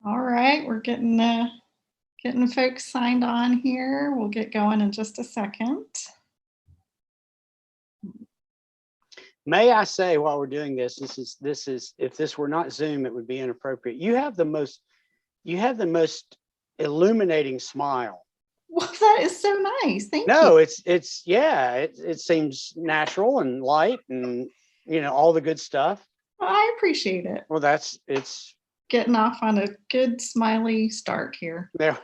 All right, we're getting folks signed on here. We'll get going in just a second. May I say, while we're doing this is if this were not Zoom, it would be inappropriate. You have the most illuminating smile. Well, that is so nice. Thank you. No, it seems natural and light and all the good stuff. Well, I appreciate it. Well, it's Getting off on a good smiley start here. there.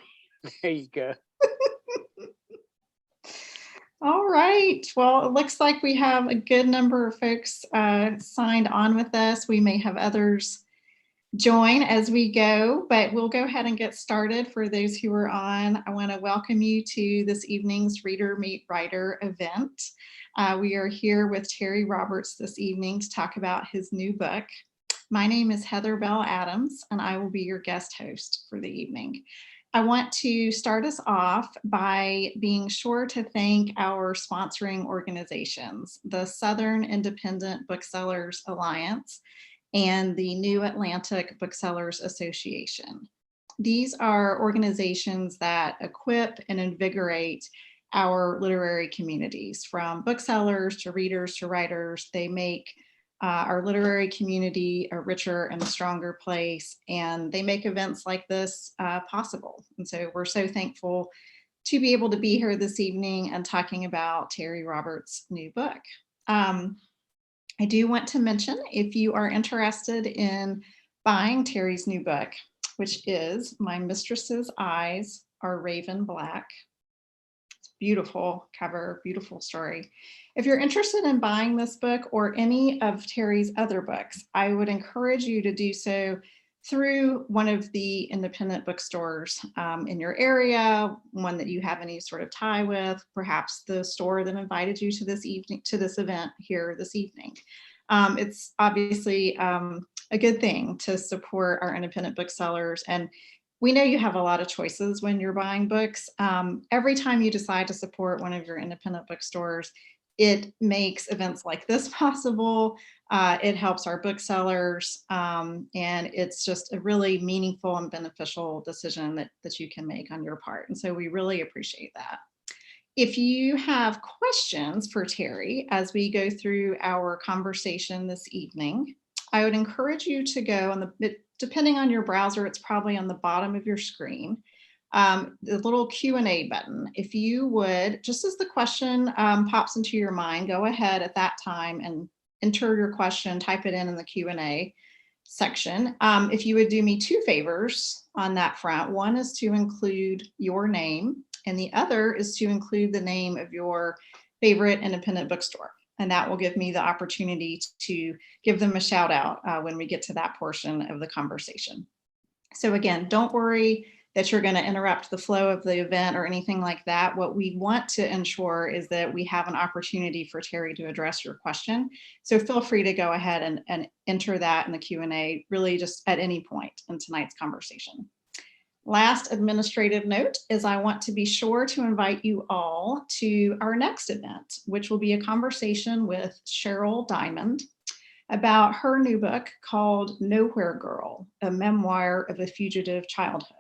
There you go. All right. Well, it looks like we have a good number of folks signed on with us. We may have others join as we go, but we'll go ahead and get started. For those who are on, I want to welcome you to this evening's Reader Meet Writer event. We are here with Terry Roberts this evening to talk about his new book. My name is Heather Bell Adams, and I will be your guest host for the evening. I want to start us off by being sure to thank our sponsoring organizations, the Southern Independent Booksellers Alliance and the New Atlantic Booksellers Association. These are organizations that equip and invigorate our literary communities, from booksellers to readers to writers. They make our literary community a richer and stronger place, and they make events like this possible. And so we're so thankful to be able to be here this evening and talking about Terry Roberts' new book. I do want to mention, if you are interested in buying Terry's new book, which is My Mistress's Eyes Are Raven Black. It's beautiful cover, beautiful story. If you're interested in buying this book or any of Terry's other books, I would encourage you to do so through one of the independent bookstores in your area, one that you have any sort of tie with, perhaps the store that invited you to this event here this evening. It's obviously a good thing to support our independent booksellers, and we know you have a lot of choices when you're buying books. Every time you decide to support one of your independent bookstores, it makes events like this possible. It helps our booksellers, and it's just a really meaningful and beneficial decision that you can make on your part. And so we really appreciate that. If you have questions for Terry as we go through our conversation this evening, I would encourage you to go on depending on your browser, it's probably on the bottom of your screen. The little Q&A button. If you would, just as the question pops into your mind, go ahead at that time and enter your question, type it in the Q&A section. If you would do me two favors on that front, one is to include your name, and the other is to include the name of your favorite independent bookstore. And that will give me the opportunity to give them a shout out when we get to that portion of the conversation. So again, don't worry that you're going to interrupt the flow of the event or anything like that. What we want to ensure is that we have an opportunity for Terry to address your question. So feel free to go ahead and enter that in the Q&A, really just at any point in tonight's conversation. Last administrative note is I want to be sure to invite you all to our next event, which will be a conversation with Cheryl Diamond about her new book called Nowhere Girl, a memoir of a fugitive childhood.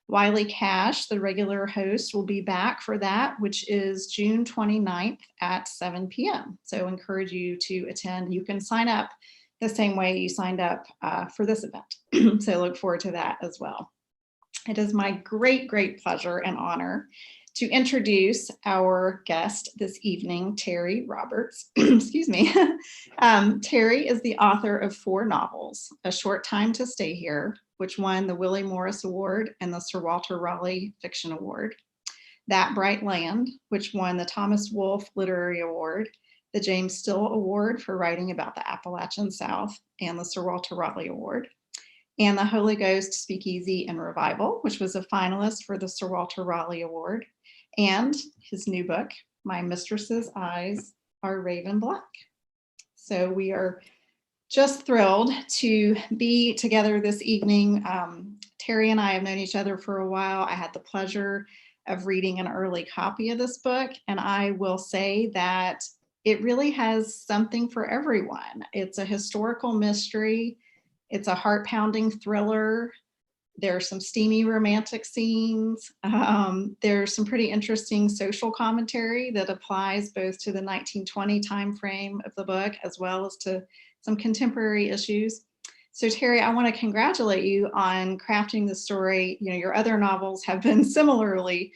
Wiley Cash, the regular host, will be back for that, which is June 29th at 7 p.m. So encourage you to attend. You can sign up the same way you signed up for this event. So look forward to that as well. It is my great, great pleasure and honor to introduce our guest this evening, Terry Roberts. Excuse me. Terry is the author of 4 novels, A Short Time to Stay Here, which won the Willie Morris Award and the Sir Walter Raleigh Fiction Award, That Bright Land, which won the Thomas Wolfe Literary Award, the James Still Award for writing about the Appalachian South, and the Sir Walter Raleigh Award, and the Holy Ghost Speakeasy and Revival, which was a finalist for the Sir Walter Raleigh Award, and his new book, My Mistress's Eyes Are Raven Black. So we are just thrilled to be together this evening. Terry and I have known each other for a while. I had the pleasure of reading an early copy of this book, and I will say that it really has something for everyone. It's a historical mystery. It's a heart-pounding thriller. There are some steamy romantic scenes. There's some pretty interesting social commentary that applies both to the 1920 timeframe of the book as well as to some contemporary issues. So Terry, I want to congratulate you on crafting the story. You know, your other novels have been similarly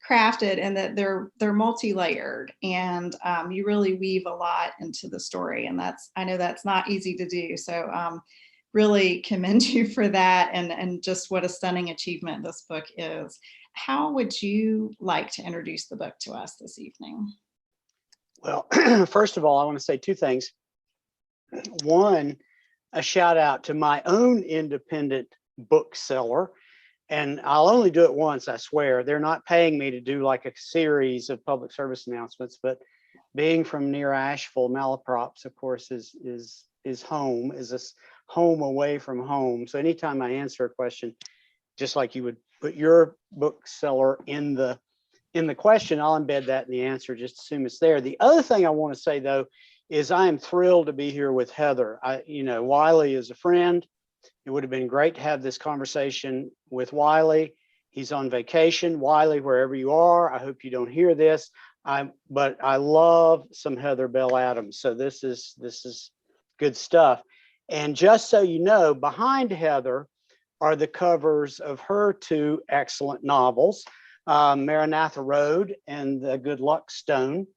crafted and that they're multi-layered, and you really weave a lot into the story, and I know that's not easy to do. So really commend you for that, and just what a stunning achievement this book is. How would you like to introduce the book to us this evening? Well, first of all, I want to say two things. One, a shout out to my own independent bookseller. And I'll only do it once, I swear. They're not paying me to do like a series of public service announcements, but being from near Asheville, Malaprops, of course, is home, is a home away from home. So anytime I answer a question, just like you would put your bookseller in the question, I'll embed that in the answer, just assume it's there. The other thing I want to say, though, is I am thrilled to be here with Heather. Wiley is a friend. It would have been great to have this conversation with Wiley. He's on vacation. Wiley, wherever you are, I hope you don't hear this. But I love some Heather Bell Adams. So this is good stuff. And just so you know, behind Heather are the covers of her two excellent novels, Maranatha Road and The Good Luck Stone.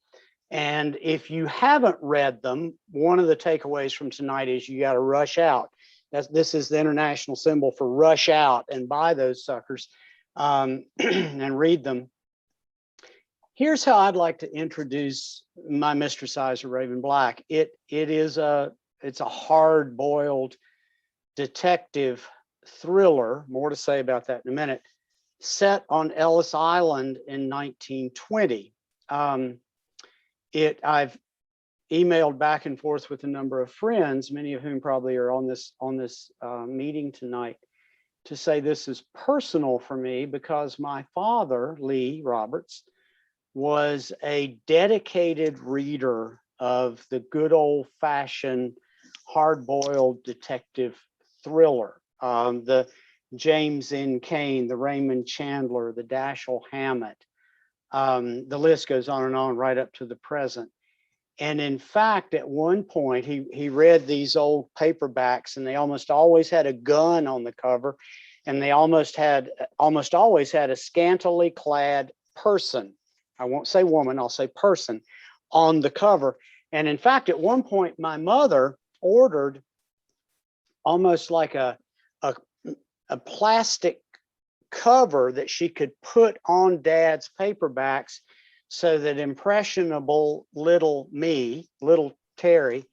And if you haven't read them, one of the takeaways from tonight is you got to rush out. This is the international symbol for rush out and buy those suckers and read them. Here's how I'd like to introduce My Mistress Eyes Are Raven Black. It's a hard-boiled detective thriller, more to say about that in a minute, set on Ellis Island in 1920. I've emailed back and forth with a number of friends, many of whom probably are on this meeting tonight, to say this is personal for me because my father, Lee Roberts, was a dedicated reader of the good old-fashioned hard-boiled detective thriller, the James N. Cain, the Raymond Chandler, the Dashiell Hammett. The list goes on and on right up to the present. And in fact, at one point, he read these old paperbacks, and they almost always had a gun on the cover, and they almost always had a scantily clad person. I won't say woman, I'll say person on the cover. And in fact, at one point, my mother ordered almost like a plastic cover that she could put on Dad's paperbacks so that impressionable little Terry,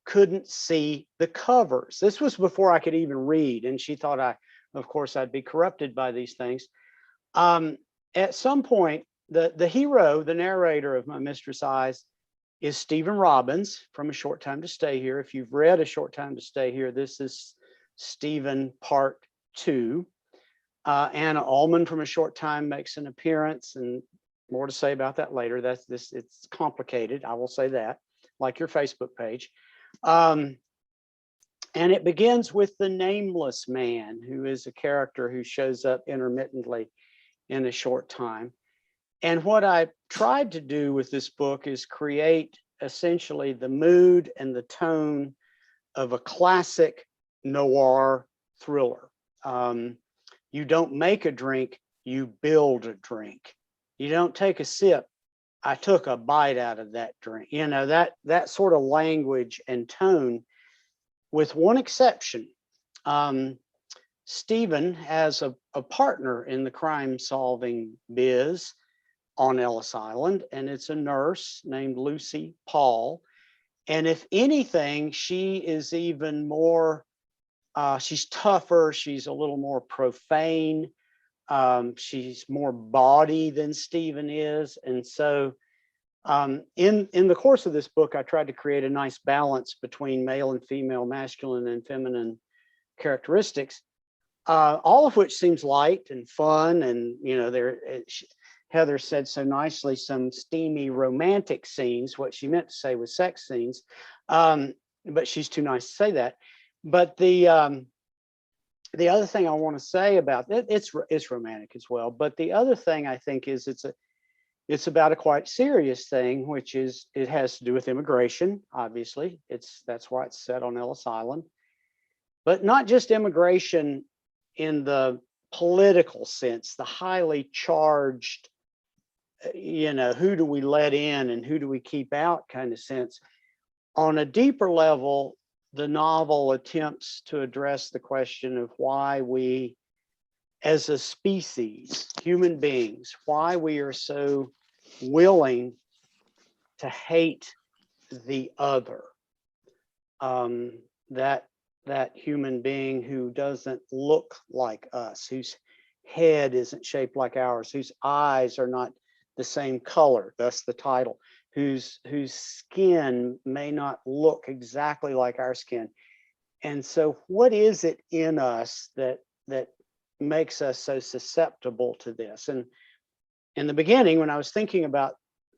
couldn't see the covers. This was before I could even read, and she thought of course, I'd be corrupted by these things. At some point, the hero, the narrator of My Mistress Eyes, is Stephen Robbins from A Short Time to Stay Here. If you've read A Short Time to Stay Here, this is Stephen Part 2. Anna Ullman from A Short Time makes an appearance, and more to say about that later. It's complicated, I will say that, like your Facebook page. And it begins with the nameless man, who is a character who shows up intermittently in A Short Time. And what I tried to do with this book is create essentially the mood and the tone of a classic noir thriller. You don't make a drink, you build a drink. You don't take a sip, I took a bite out of that drink. You know, that sort of language and tone, with one exception. Stephen has a partner in the crime solving biz on Ellis Island, and it's a nurse named Lucy Paul. And if anything, she is even more, she's tougher, she's a little more profane. She's more bawdy than Stephen is. And so in the course of this book, I tried to create a nice balance between male and female, masculine and feminine characteristics, all of which seems light and fun. And, you know, Heather said so nicely, some steamy romantic scenes. What she meant to say was sex scenes, but she's too nice to say that. But the other thing I want to say about it, it's romantic as well. But the other thing I think is it's about a quite serious thing, which is it has to do with immigration. Obviously, that's why it's set on Ellis Island, but not just immigration in the political sense, the highly charged, who do we let in and who do we keep out kind of sense. On a deeper level, the novel attempts to address the question of why we, as a species, human beings, why we are so willing to hate the other. That human being who doesn't look like us, whose head isn't shaped like ours, whose eyes are not the same color, thus the title, whose skin may not look exactly like our skin. And so what is it in us that makes us so susceptible to this? And in the beginning, when I was thinking about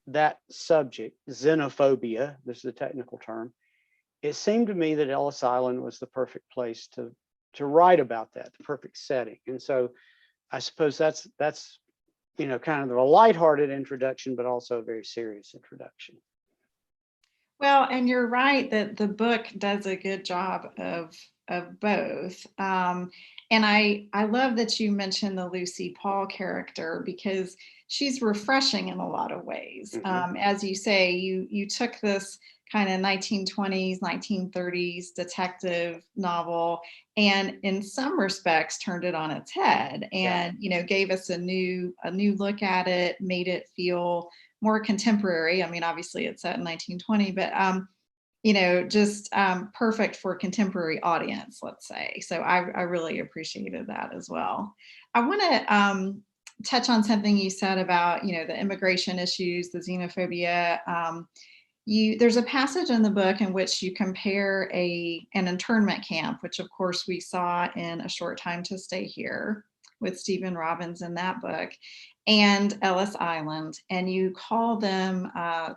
that subject, xenophobia, this is a technical term, it seemed to me that Ellis Island was the perfect place to write about that, the perfect setting. And so I suppose that's kind of a lighthearted introduction, but also a very serious introduction. Well, and you're right that the book does a good job of both. And I love that you mentioned the Lucy Paul character, because she's refreshing in a lot of ways. Mm-hmm. As you say, you took this kind of 1920s, 1930s detective novel and in some respects turned it on its head and, gave us a new look at it, made it feel more contemporary. I mean, obviously it's set in 1920, but just perfect for a contemporary audience, let's say. So I really appreciated that as well. I want to touch on something you said about, the immigration issues, the xenophobia. There's a passage in the book in which you compare an internment camp, which of course we saw in A Short Time to Stay Here with Stephen Robbins in that book, and Ellis Island, and you call them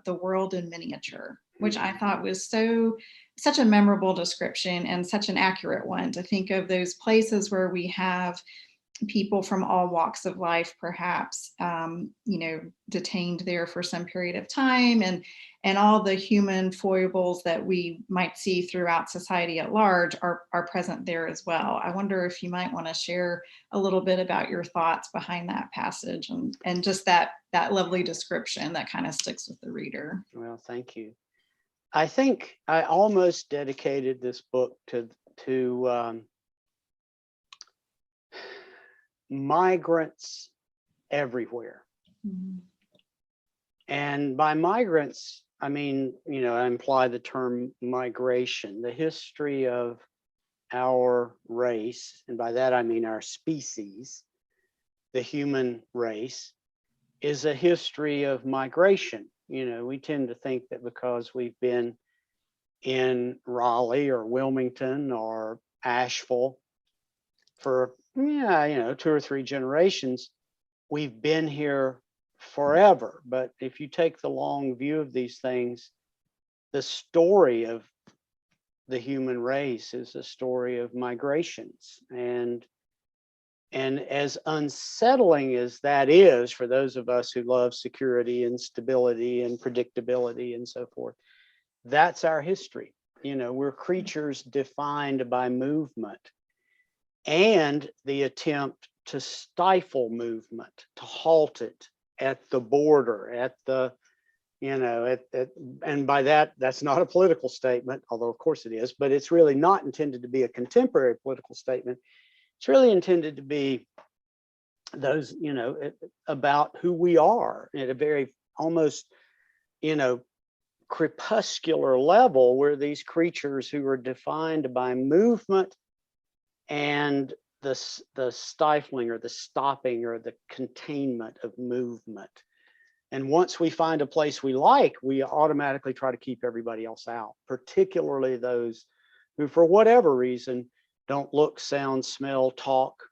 the world in miniature, which I thought was such a memorable description and such an accurate one, to think of those places where we have people from all walks of life, perhaps, detained there for some period of time, and all the human foibles that we might see throughout society at large are present there as well. I wonder if you might want to share a little bit about your thoughts behind that passage and just that lovely description that kind of sticks with the reader. Well, thank you. I think I almost dedicated this book to migrants everywhere. Mm-hmm. And by migrants, I mean, I imply the term migration, the history of our race, and by that I mean our species, the human race, is a history of migration. We tend to think that because we've been in Raleigh or Wilmington or Asheville for 2 or 3 generations, we've been here forever. But if you take the long view of these things, the story of the human race is a story of migrations. And as unsettling as that is for those of us who love security and stability and predictability and so forth, that's our history. We're creatures defined by movement and the attempt to stifle movement, to halt it at the border, at the, and by that's not a political statement, although of course it is, but it's really not intended to be a contemporary political statement. It's really intended to be those, about who we are at a very almost, crepuscular level. We're these creatures who are defined by movement and the stifling or the stopping or the containment of movement. And once we find a place we like, we automatically try to keep everybody else out, particularly those who, for whatever reason, don't look, sound, smell, talk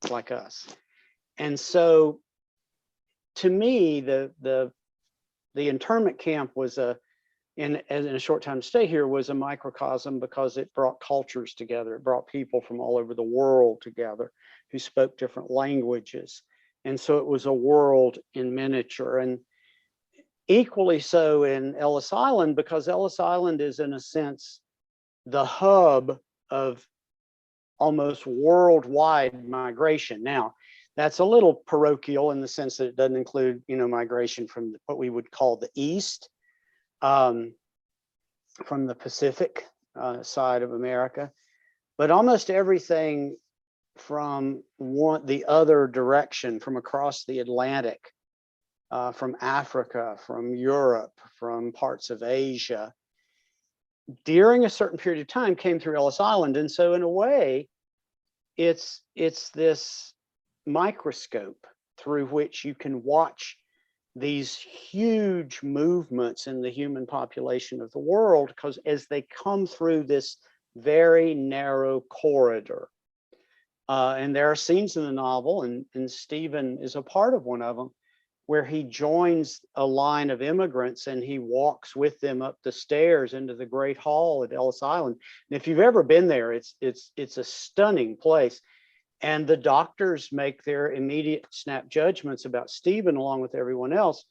like us. And so to me, the internment camp was a in a short time stay here was a microcosm because it brought cultures together. It brought people from all over the world together who spoke different languages. And so it was a world in miniature. And equally so in Ellis Island, because Ellis Island is, in a sense, the hub of almost worldwide migration. Now, that's a little parochial in the sense that it doesn't include, migration from what we would call the East, from the Pacific side of America, but almost everything from the other direction, from across the Atlantic, from Africa, from Europe, from parts of Asia, during a certain period of time came through Ellis Island. And so in a way, it's this microscope through which you can watch these huge movements in the human population of the world, because as they come through this very narrow corridor, and there are scenes in the novel, and Stephen is a part of one of them, where he joins a line of immigrants and he walks with them up the stairs into the Great Hall at Ellis Island. And if you've ever been there, it's a stunning place. And the doctors make their immediate snap judgments about Stephen along with everyone else.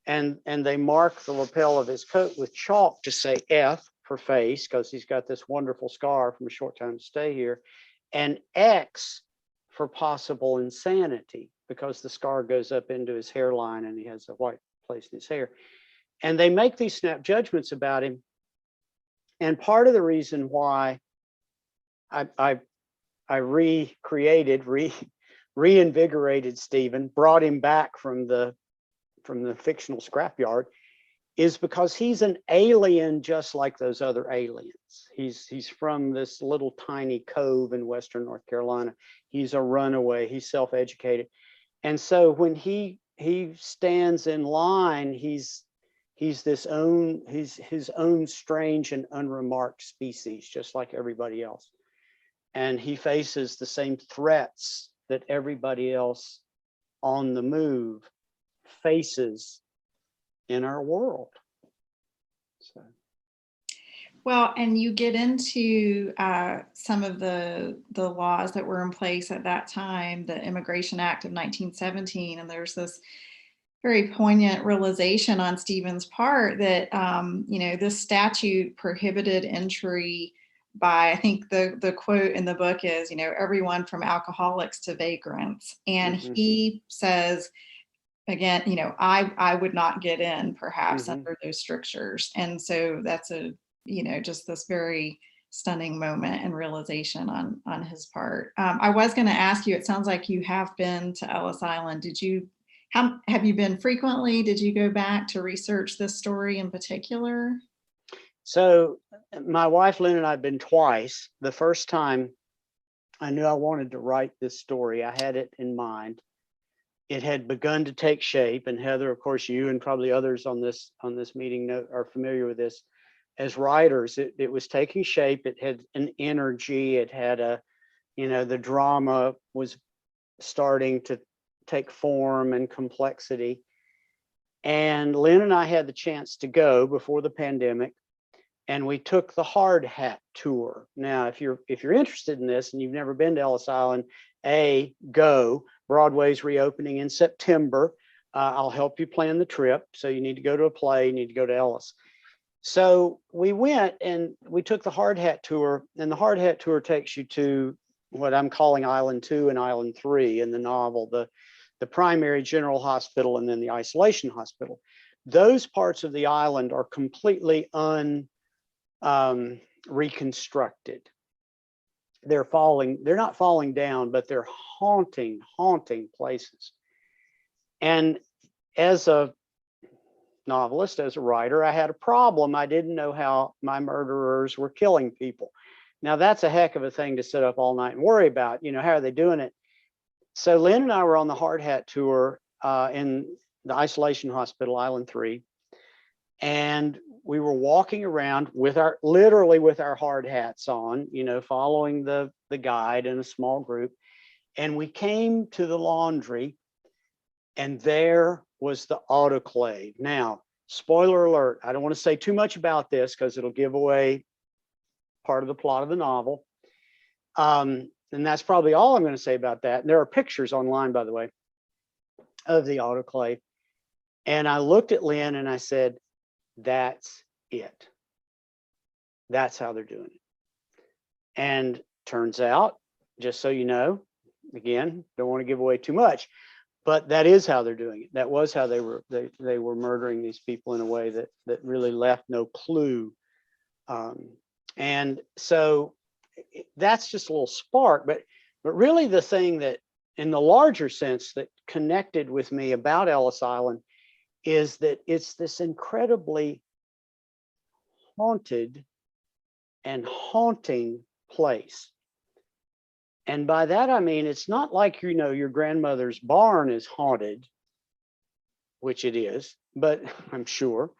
And they mark the lapel of his coat with chalk to say F for face, because he's got this wonderful scar from a short time to stay here, and X for possible insanity, because the scar goes up into his hairline and he has a white place in his hair. And they make these snap judgments about him. And part of the reason why I reinvigorated Stephen, brought him back from the fictional scrapyard, is because he's an alien just like those other aliens. He's from this little tiny cove in Western North Carolina. He's a runaway, he's self-educated. And so when he stands in line, he's his own strange and unremarked species, just like everybody else. And he faces the same threats that everybody else on the move faces in our world. So. Well, and you get into some of the laws that were in place at that time, the Immigration Act of 1917, and there's this very poignant realization on Stephen's part that this statute prohibited entry by, I think the quote in the book is, everyone from alcoholics to vagrants. And he says, again, I would not get in perhaps under those strictures. And so that's just this very stunning moment and realization on his part. I was going to ask you, it sounds like you have been to Ellis Island. Have you been frequently? Did you go back to research this story in particular? So my wife, Lynn, and I've been twice. The first time I knew I wanted to write this story. I had it in mind. It had begun to take shape. And Heather, of course, you and probably others on this meeting are familiar with this. As writers, it was taking shape. It had an energy. It had the drama was starting to take form and complexity. And Lynn and I had the chance to go before the pandemic, and we took the hard hat tour. Now, if you're interested in this and you've never been to Ellis Island, go. Broadway's reopening in September. I'll help you plan the trip. So you need to go to a play, you need to go to Ellis. So we went and we took the hard hat tour, and the hard hat tour takes you to what I'm calling Island 2 and Island 3 in the novel, the primary general hospital and then the isolation hospital. Those parts of the island are completely reconstructed. They're not falling down, but they're haunting places. And as a novelist, as a writer, I had a problem. I didn't know how my murderers were killing people. Now that's a heck of a thing to sit up all night and worry about, how are they doing it? So Lynn and I were on the hard hat tour in the isolation hospital, Island 3. And we were walking around literally with our hard hats on, following the guide in a small group. And we came to the laundry, and there was the autoclave. Now, Spoiler alert, I don't want to say too much about this because it'll give away part of the plot of the novel. And that's probably all I'm going to say about that. And there are pictures online, by the way, of the autoclave. And I looked at Lynn and I said, that's it. That's how they're doing it. And turns out, just so you know, again, don't want to give away too much, but that is how they're doing it. That was how they were murdering these people in a way that really left no clue. And so that's just a little spark, but really the thing that, in the larger sense, that connected with me about Ellis Island is that it's this incredibly haunted and haunting place. And by that, I mean, it's not like, you know, your grandmother's barn is haunted, which it is, but I'm sure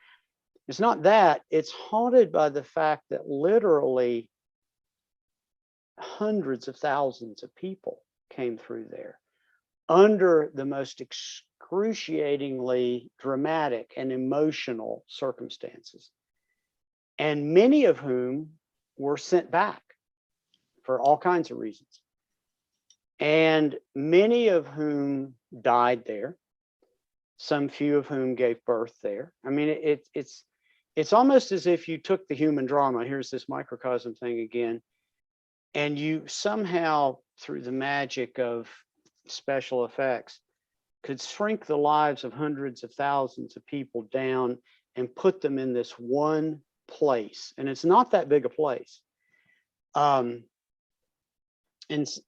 it's not that. It's haunted by the fact that literally hundreds of thousands of people came through there under the most excruciatingly dramatic and emotional circumstances, and many of whom were sent back for all kinds of reasons, and many of whom died there, some few of whom gave birth there. I mean, it's almost as if you took the human drama, here's this microcosm thing again, and you somehow, through the magic of special effects, could shrink the lives of hundreds of thousands of people down and put them in this one place. And it's not that big a place. And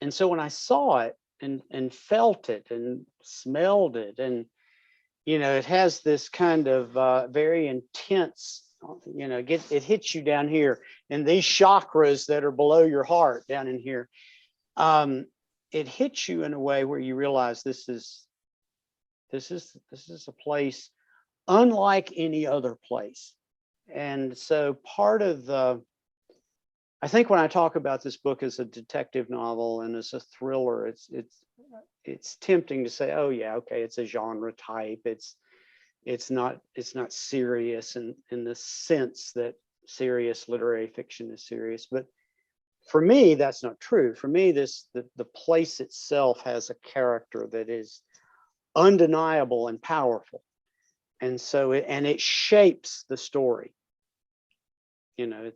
so when I saw it and felt it and smelled it, and, you know, it has this kind of very intense, you know, it hits you down here, and these chakras that are below your heart down in here, it hits you in a way where you realize this is a place unlike any other place. And so part of the, I think when I talk about this book as a detective novel and as a thriller, it's tempting to say, oh yeah, okay, it's a genre type. It's not serious in the sense that serious literary fiction is serious. But for me, that's not true. For me, the place itself has a character that is undeniable and powerful. And so it shapes the story. You know,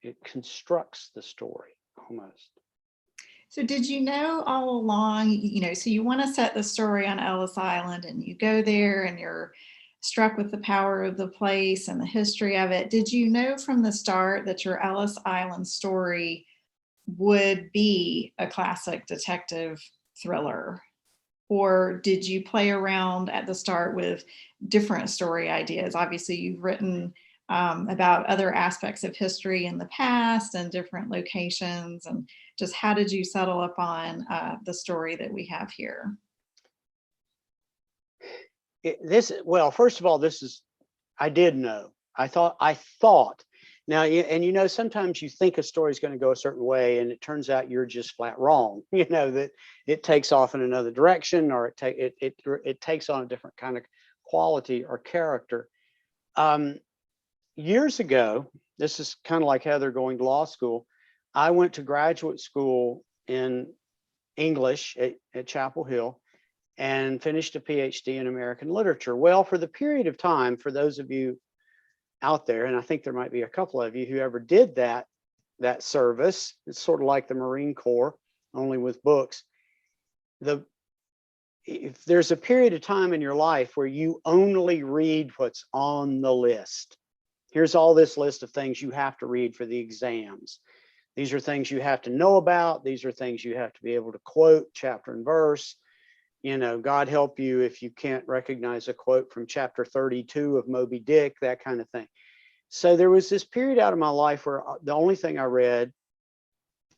it constructs the story almost. So did you know all along, you know, so you want to set the story on Ellis Island and you go there and you're struck with the power of the place and the history of it. Did you know from the start that your Ellis Island story would be a classic detective thriller? Or did you play around at the start with different story ideas? Obviously, you've written about other aspects of history in the past and different locations, and just how did you settle upon the story that we have here? Well, first of all, I did know. I thought. Now, and you know, sometimes you think a story is going to go a certain way, and it turns out you're just flat wrong. You know, that it takes off in another direction, or it takes on a different kind of quality or character. Years ago, this is kind of like Heather going to law school. I went to graduate school in English at Chapel Hill and finished a PhD in American literature. Well, for the period of time, for those of you out there, and I think there might be a couple of you who ever did that service, it's sort of like the Marine Corps, only with books. If there's a period of time in your life where you only read what's on the list, here's all this list of things you have to read for the exams. These are things you have to know about. These are things you have to be able to quote chapter and verse. You know, God help you if you can't recognize a quote from chapter 32 of Moby Dick, that kind of thing. So there was this period out of my life where the only thing I read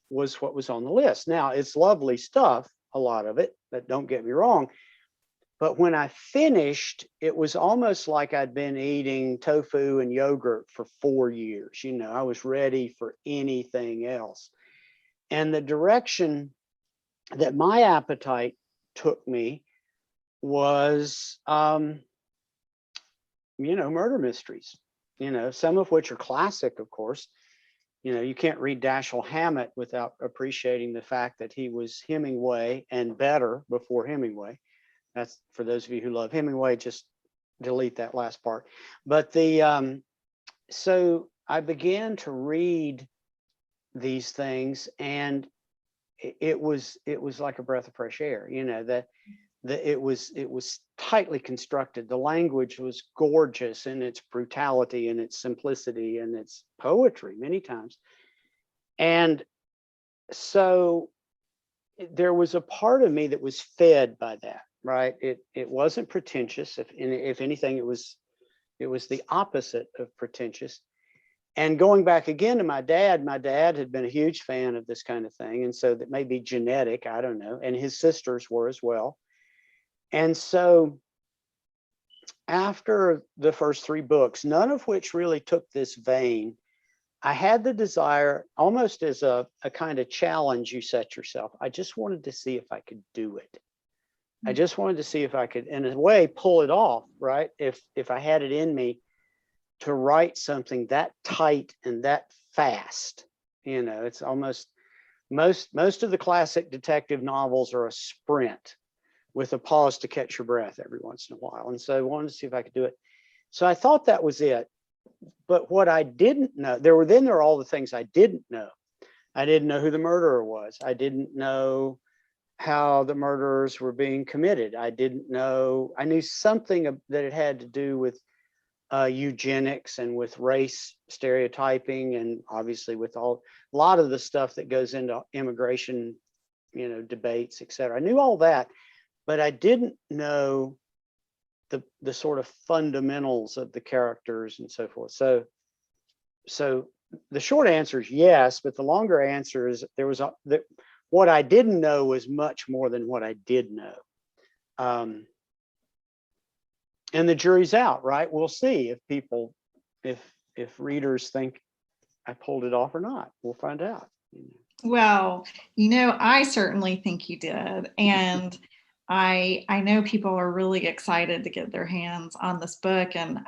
was what was on the list. Now, it's lovely stuff, a lot of it, but don't get me wrong. But when I finished, it was almost like I'd been eating tofu and yogurt for 4 years. You know, I was ready for anything else. And the direction that my appetite took me was murder mysteries, some of which are classic, of course. You can't read Dashiell Hammett without appreciating the fact that he was Hemingway and better before Hemingway. That's for those of you who love Hemingway, just delete that last part. But so I began to read these things, and it was like a breath of fresh air. It was tightly constructed. The language was gorgeous in its brutality and its simplicity and its poetry many times. And so there was a part of me that was fed by that, right? It wasn't pretentious. If anything, it was the opposite of pretentious. And going back again to my dad had been a huge fan of this kind of thing. And so that may be genetic, I don't know. And his sisters were as well. And so after the first 3 books, none of which really took this vein, I had the desire, almost as a kind of challenge you set yourself. I just wanted to see if I could do it. I just wanted to see if I could, in a way, pull it off, right? If I had it in me to write something that tight and that fast. It's almost, most of the classic detective novels are a sprint with a pause to catch your breath every once in a while. And so I wanted to see if I could do it. So I thought that was it. But what I didn't know, there were all the things I didn't know. I didn't know who the murderer was. I didn't know how the murderers were being committed. I knew something that it had to do with eugenics and with race stereotyping, and obviously with a lot of the stuff that goes into immigration, debates, etc. I knew all that, but I didn't know the sort of fundamentals of the characters and so forth. So the short answer is yes, but the longer answer is what I didn't know was much more than what I did know. And the jury's out, right? We'll see if readers think I pulled it off or not. We'll find out. Well, I certainly think you did. And I know people are really excited to get their hands on this book. And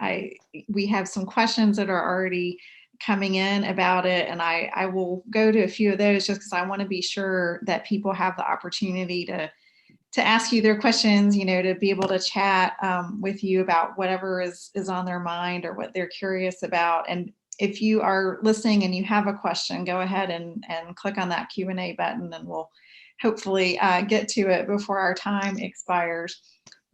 we have some questions that are already coming in about it. And I will go to a few of those just because I want to be sure that people have the opportunity to ask you their questions, to be able to chat with you about whatever is on their mind or what they're curious about. And if you are listening and you have a question, go ahead and click on that Q&A button, and we'll hopefully get to it before our time expires.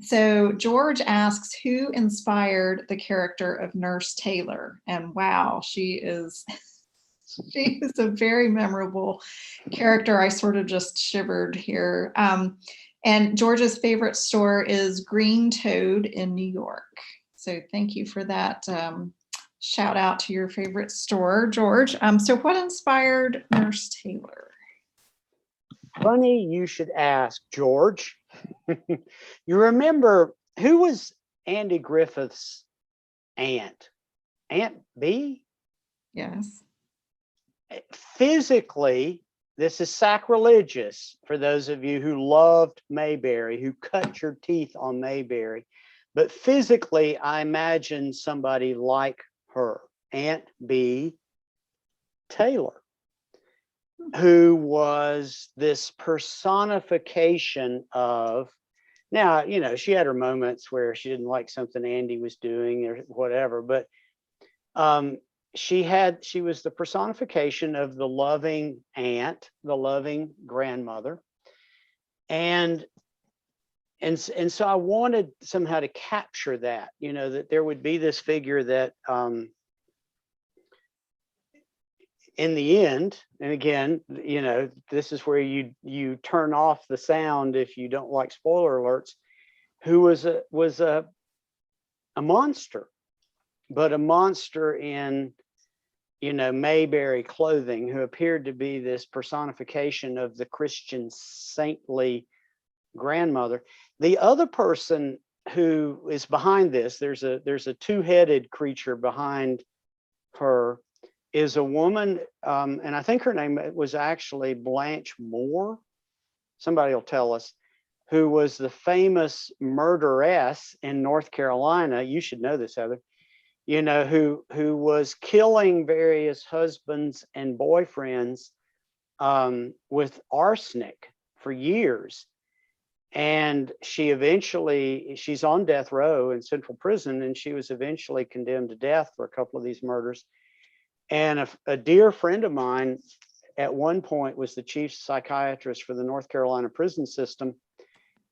So George asks, who inspired the character of Nurse Taylor? And wow, she is a very memorable character. I sort of just shivered here. And George's favorite store is Green Toad in New York. So thank you for that shout out to your favorite store, George. So what inspired Nurse Taylor? Funny you should ask, George. You remember, who was Andy Griffith's aunt? Aunt B? Yes. Physically, this is sacrilegious for those of you who loved Mayberry, who cut your teeth on Mayberry. But physically, I imagine somebody like her, Aunt B. Taylor, who was this personification of, now, she had her moments where she didn't like something Andy was doing or whatever, but she was the personification of the loving aunt, the loving grandmother. And so I wanted somehow to capture that, that there would be this figure that in the end, and again, this is where you turn off the sound if you don't like spoiler alerts, who was a monster, but a monster in Mayberry clothing, who appeared to be this personification of the Christian saintly grandmother. The other person who is behind this, there's a two-headed creature behind her, is a woman, and I think her name was actually Blanche Moore. Somebody will tell us. who was the famous murderess in North Carolina. You should know this, Heather. You know, who was killing various husbands and boyfriends with arsenic for years. And she's on death row in Central Prison, and she was eventually condemned to death for a couple of these murders. And a dear friend of mine at one point was the chief psychiatrist for the North Carolina prison system.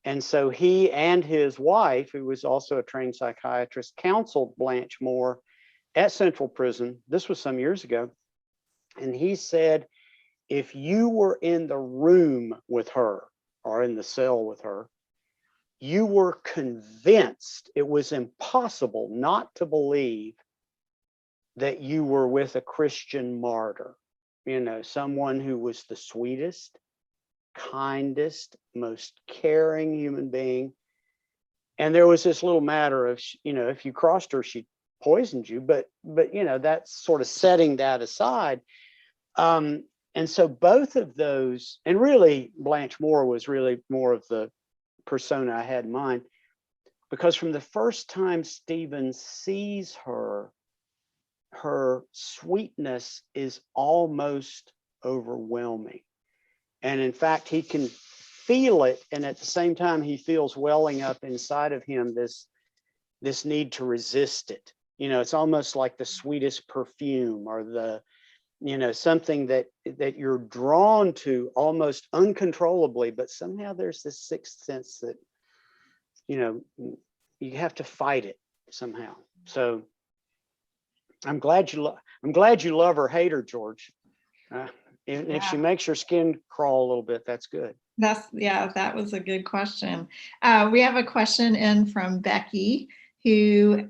And so he and his wife, who was also a trained psychiatrist, counseled Blanche Moore at Central Prison. This was some years ago. And he said, if you were in the room with her or in the cell with her, you were convinced it was impossible not to believe that you were with a Christian martyr, you know, someone who was the sweetest, kindest, most caring human being. And there was this little matter of, you know, if you crossed her, she poisoned you, but you know, that's sort of setting that aside. And so both of those, and really Blanche Moore was really more of the persona I had in mind, because from the first time Stephen sees her, her sweetness is almost overwhelming. And in fact, he can feel it. And at the same time, he feels welling up inside of him this need to resist it. You know, it's almost like the sweetest perfume, or the, you know, something that you're drawn to almost uncontrollably, but somehow there's this sixth sense that, you know, you have to fight it somehow. So I'm glad you love her, hate her, George. If she makes your skin crawl a little bit, that's good. That was a good question. We have a question in from Becky, who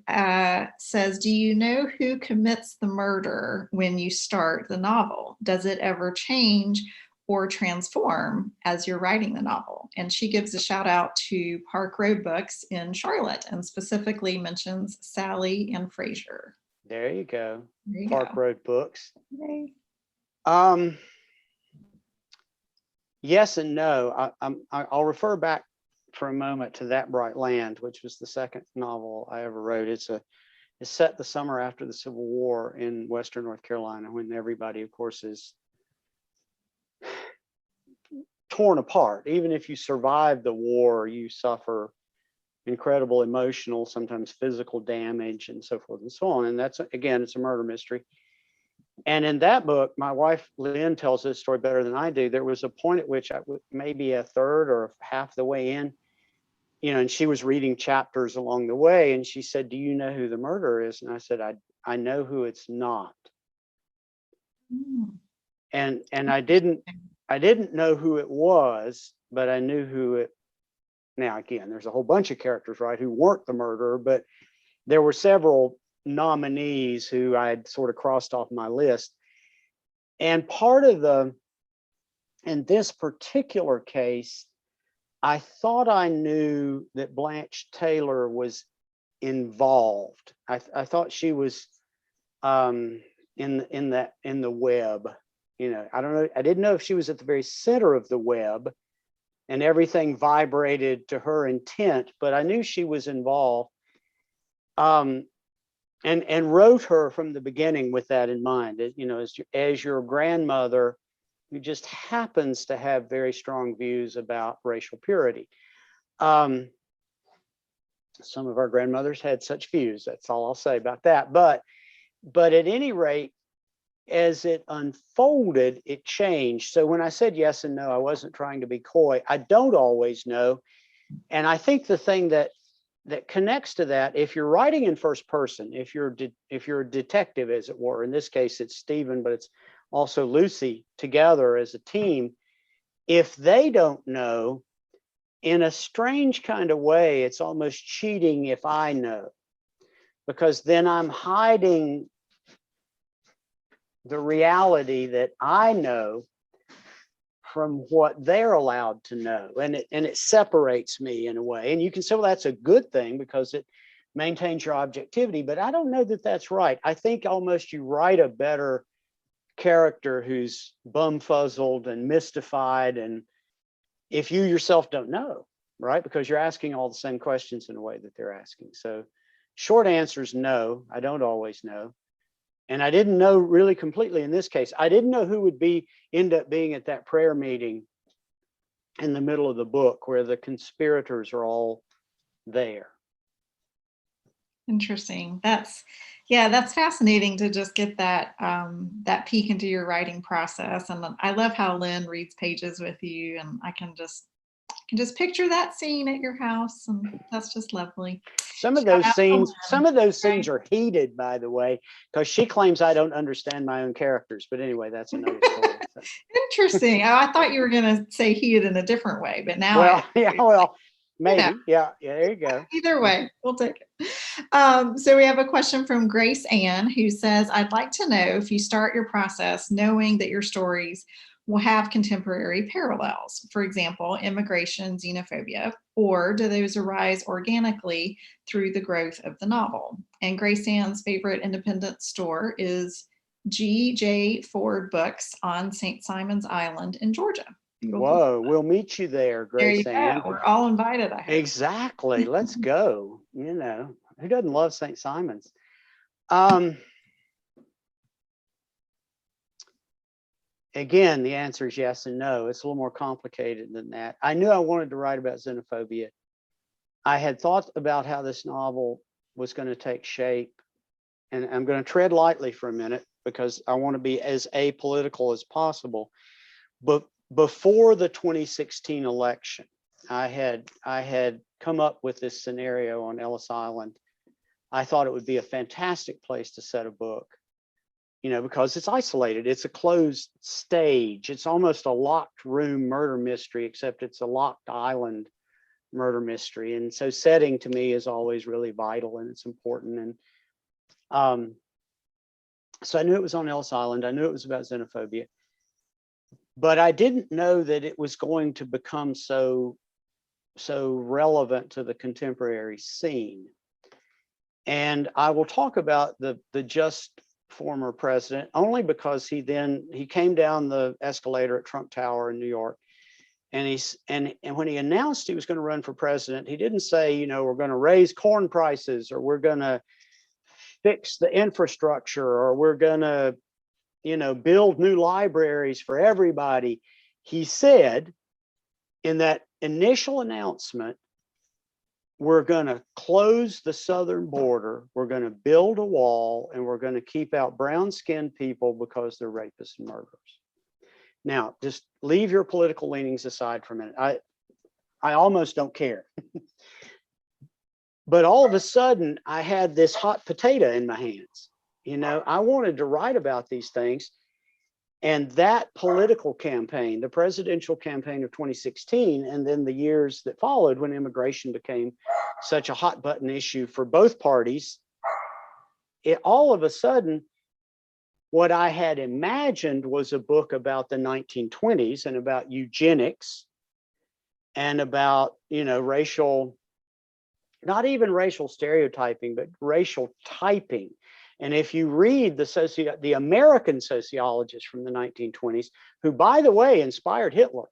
says, do you know who commits the murder when you start the novel? Does it ever change or transform as you're writing the novel? And she gives a shout out to Park Road Books in Charlotte, and specifically mentions Sally and Fraser. There you go. Park Road Books. Yay. Yes and no. I'll refer back for a moment to That Bright Land, which was the second novel I ever wrote. It's set the summer after the Civil War in Western North Carolina, when everybody, of course, is torn apart. Even if you survive the war, you suffer incredible emotional, sometimes physical damage, and so forth and so on. And that's, again, it's a murder mystery. And in that book, my wife Lynn tells this story better than I do. There was a point at which maybe a third or half the way in, you know, and she was reading chapters along the way, and she said, do you know who the murderer is? And I said, I know who it's not. And I didn't know who it was, but I knew who it. Now, again, there's a whole bunch of characters, right, who weren't the murderer, but there were several nominees who I had sort of crossed off my list. And part of in this particular case, I thought I knew that Blanche Taylor was involved. I thought she was in the web. You know, I don't know. I didn't know if she was at the very center of the web and everything vibrated to her intent, but I knew she was involved. And wrote her from the beginning with that in mind, you know, as your grandmother, who just happens to have very strong views about racial purity. Some of our grandmothers had such views. That's all I'll say about that. But at any rate, as it unfolded, it changed. So when I said yes and no, I wasn't trying to be coy. I don't always know. And I think the thing that connects to that, if you're writing in first person, if you're a detective, as it were, in this case it's Stephen, but it's also Lucy, together as a team, if they don't know, in a strange kind of way, it's almost cheating if I know, because then I'm hiding the reality that I know from what they're allowed to know, and it separates me in a way. And you can say, well, that's a good thing because it maintains your objectivity, but I don't know that that's right. I think almost you write a better character who's bumfuzzled and mystified, and if you yourself don't know, right? Because you're asking all the same questions in a way that they're asking. So short answer is no, I don't always know. And I didn't know really completely in this case. I didn't know who would end up being at that prayer meeting in the middle of the book where the conspirators are all there. Interesting. That's fascinating to just get that that peek into your writing process. And I love how Lynn reads pages with you, and I can just picture that scene at your house, and that's just lovely. Some of those scenes are heated, by the way, because she claims I don't understand my own characters. But anyway, that's another story. So. Interesting. Oh, I thought you were going to say heated in a different way, but now maybe. Yeah, there you go. Either way, we'll take it. So we have a question from Grace Ann, who says, I'd like to know if you start your process knowing that your stories will have contemporary parallels, for example, immigration, xenophobia, or do those arise organically through the growth of the novel? And Grace Ann's favorite independent store is G.J. Ford Books on St. Simon's Island in Georgia. Whoa, we'll meet you there, Grace Ann. We're all invited, I hope. Exactly. Let's go. You know, who doesn't love St. Simon's? Again, the answer is yes and no. It's a little more complicated than that. I knew I wanted to write about xenophobia. I had thought about how this novel was going to take shape. And I'm going to tread lightly for a minute because I want to be as apolitical as possible. But before the 2016 election, I had come up with this scenario on Ellis Island. I thought it would be a fantastic place to set a book, you know, because it's isolated. It's a closed stage. It's almost a locked room murder mystery, except it's a locked island murder mystery. And so setting to me is always really vital and it's important. And so I knew it was on Ellis Island. I knew it was about xenophobia. But I didn't know that it was going to become so relevant to the contemporary scene. And I will talk about the just former president only because he came down the escalator at Trump Tower in New York. And when he announced he was going to run for president, he didn't say, you know, we're going to raise corn prices or we're going to fix the infrastructure or we're going to, you know, build new libraries for everybody. He said in that initial announcement, we're going to close the southern border, we're going to build a wall, and we're going to keep out brown-skinned people because they're rapists and murderers. Now, just leave your political leanings aside for a minute. I almost don't care. But all of a sudden, I had this hot potato in my hands. You know, I wanted to write about these things. And that political campaign, the presidential campaign of 2016, and then the years that followed when immigration became such a hot button issue for both parties, it all of a sudden, what I had imagined was a book about the 1920s and about eugenics and about, you know, racial, not even racial stereotyping, but racial typing. And if you read the American sociologists from the 1920s, who, by the way, inspired Hitler,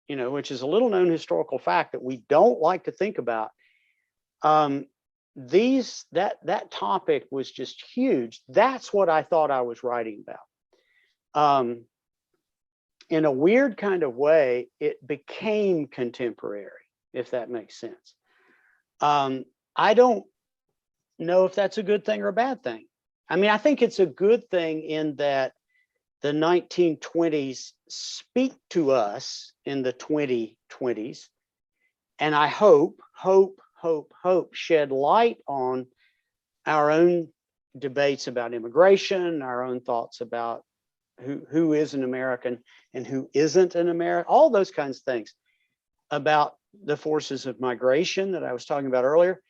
you know, which is a little known historical fact that we don't like to think about, that topic was just huge. That's what I thought I was writing about. In a weird kind of way, it became contemporary, if that makes sense. I don't know if that's a good thing or a bad thing. I mean, I think it's a good thing in that the 1920s speak to us in the 2020s. And I hope shed light on our own debates about immigration, our own thoughts about who is an American and who isn't an American, all those kinds of things, about the forces of migration that I was talking about earlier.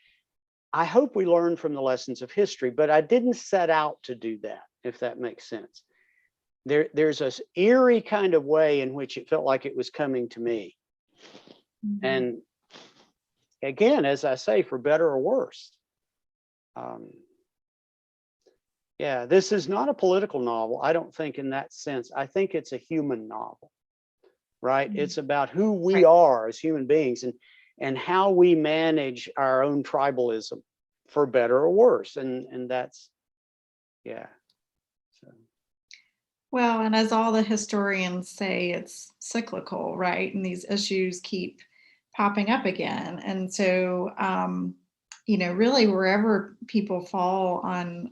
I hope we learn from the lessons of history, but I didn't set out to do that, if that makes sense. There's this eerie kind of way in which it felt like it was coming to me. Mm-hmm. And again, as I say, for better or worse. Yeah, this is not a political novel, I don't think, in that sense. I think it's a human novel, right? Mm-hmm. It's about who we are as human beings. and how we manage our own tribalism, for better or worse. And that's, yeah. So. Well, and as all the historians say, it's cyclical, right? And these issues keep popping up again. And so, really, wherever people fall on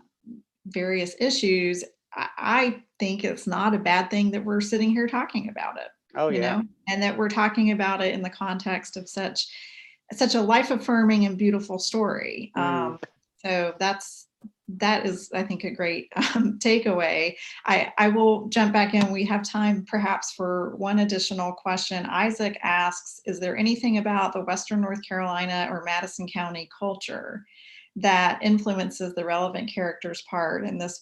various issues, I think it's not a bad thing that we're sitting here talking about it. Oh, yeah. And that we're talking about it in the context of such a life affirming and beautiful story. So that is, I think, a great takeaway. I will jump back in. We have time perhaps for one additional question. Isaac asks, is there anything about the Western North Carolina or Madison County culture that influences the relevant character's part in this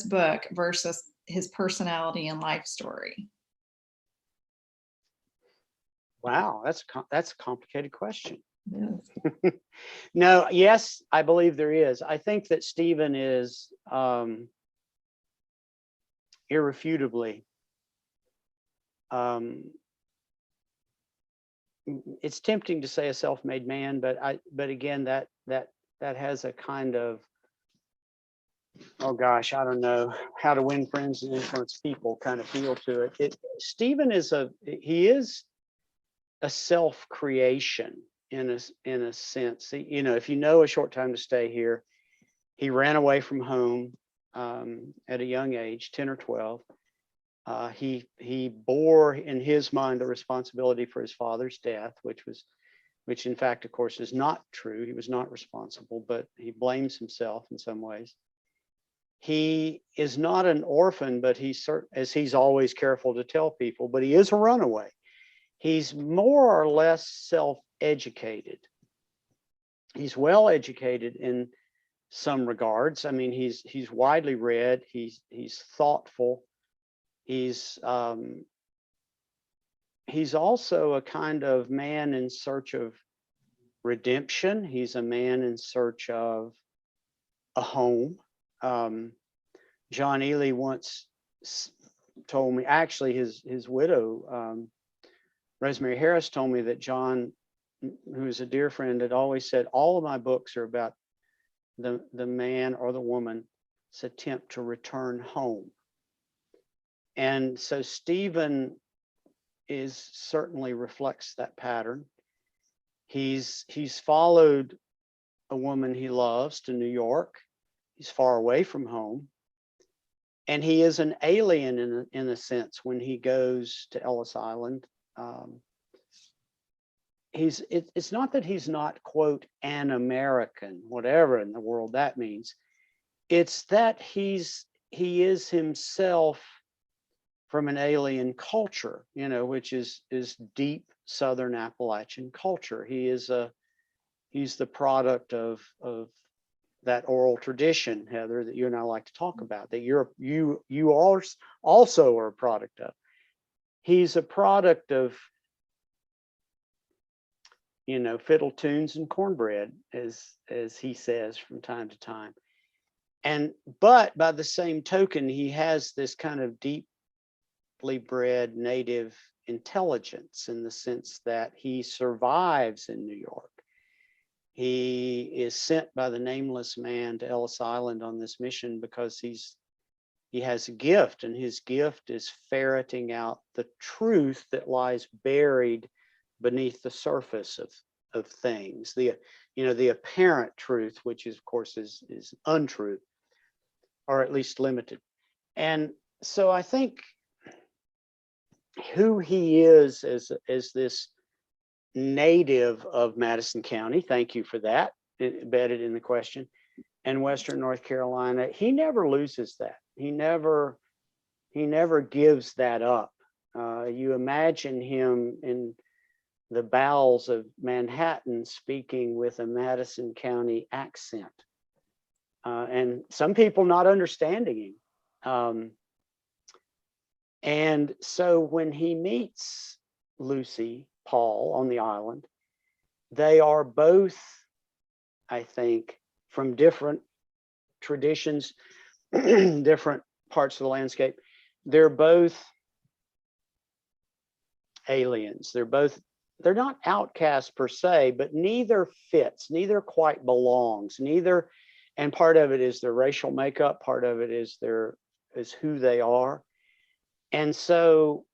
book versus his personality and life story? Wow, that's a complicated question. Yes. No, yes, I believe there is. I think that Stephen is irrefutably, it's tempting to say a self-made man, but again, that has a kind of, oh gosh, I don't know, how to win friends and influence people kind of feel to it. Stephen is a self-creation in a sense. If you know A Short Time to Stay Here, he ran away from home at a young age, 10 or 12. He bore in his mind the responsibility for his father's death, which in fact, of course, is not true. He was not responsible, but he blames himself in some ways. He is not an orphan, but as he's always careful to tell people, but he is a runaway. He's more or less self-educated. He's well educated in some regards. I mean, he's widely read. He's thoughtful. He's also a kind of man in search of redemption. He's a man in search of a home. John Ely once told me, actually his widow, Rosemary Harris, told me that John, who is a dear friend, had always said, all of my books are about the man or the woman's attempt to return home. And so Stephen certainly reflects that pattern. He's followed a woman he loves to New York. He's far away from home. And he is an alien in a sense when he goes to Ellis Island. It's not that he's not, quote, an American, whatever in the world that means. It's that he is himself from an alien culture, which is deep Southern Appalachian culture. He's the product of that oral tradition, Heather, that you and I like to talk about, that you also are a product of. He's a product of, fiddle tunes and cornbread, as he says from time to time. But by the same token, he has this kind of deeply bred native intelligence in the sense that he survives in New York. He is sent by the nameless man to Ellis Island on this mission because he has a gift, and his gift is ferreting out the truth that lies buried beneath the surface of things, the apparent truth, which is, of course, is untruth, or at least limited. And so I think who he is as this native of Madison County, thank you for that, embedded in the question, and Western North Carolina, he never loses that. He never gives that up. You imagine him in the bowels of Manhattan speaking with a Madison County accent, and some people not understanding him. And so when he meets Lucy Paul on the island, they are both, I think, from different traditions, different parts of the landscape. They're both aliens. They're both they're not outcasts per se, but neither fits, neither quite belongs, neither. And part of it is their racial makeup, part of it is who they are. And so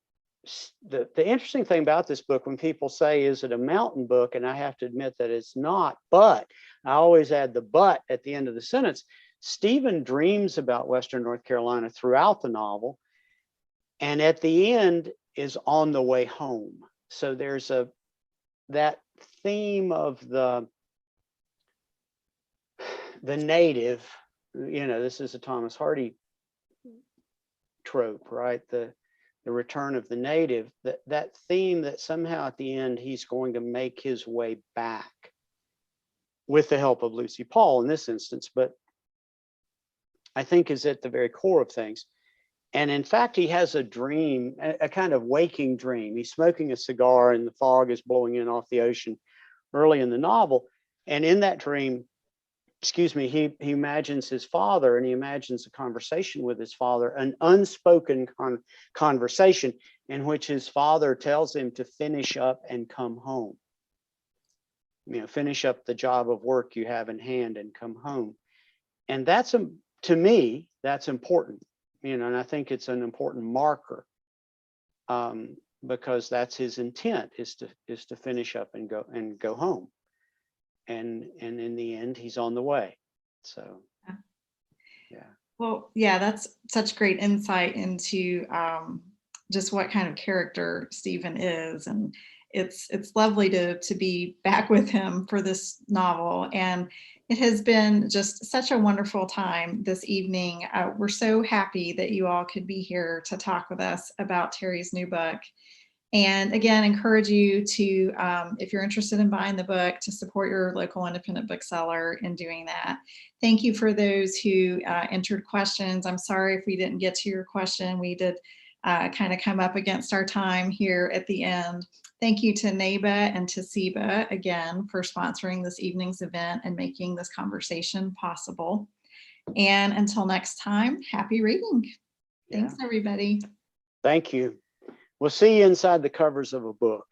the interesting thing about this book, when people say, is it a mountain book? And I have to admit that it's not, but I always add the but at the end of the sentence. Stephen dreams about Western North Carolina throughout the novel, and at the end is on the way home. So there's that theme of the native, this is a Thomas Hardy trope, right? The return of the native, that theme that somehow at the end he's going to make his way back with the help of Lucy Paul in this instance, but I think is at the very core of things. And in fact, he has a dream, a kind of waking dream. He's smoking a cigar and the fog is blowing in off the ocean early in the novel. And in that dream, he imagines his father, and he imagines a conversation with his father, an unspoken conversation in which his father tells him to finish up and come home. Finish up the job of work you have in hand and come home. And that's, to me, that's important. And I think it's an important marker, because that's his intent, is to finish up and go home. And in the end, he's on the way. So, yeah. Well, yeah, that's such great insight into just what kind of character Stephen is, and it's lovely to be back with him for this novel. And it has been just such a wonderful time this evening. We're so happy that you all could be here to talk with us about Terry's new book. And again, encourage you to, if you're interested in buying the book, to support your local independent bookseller in doing that. Thank you for those who entered questions. I'm sorry if we didn't get to your question. We did kind of come up against our time here at the end. Thank you to NABA and to SEBA again for sponsoring this evening's event and making this conversation possible. And until next time, happy reading. Thanks, everybody. Thank you. We'll see you inside the covers of a book.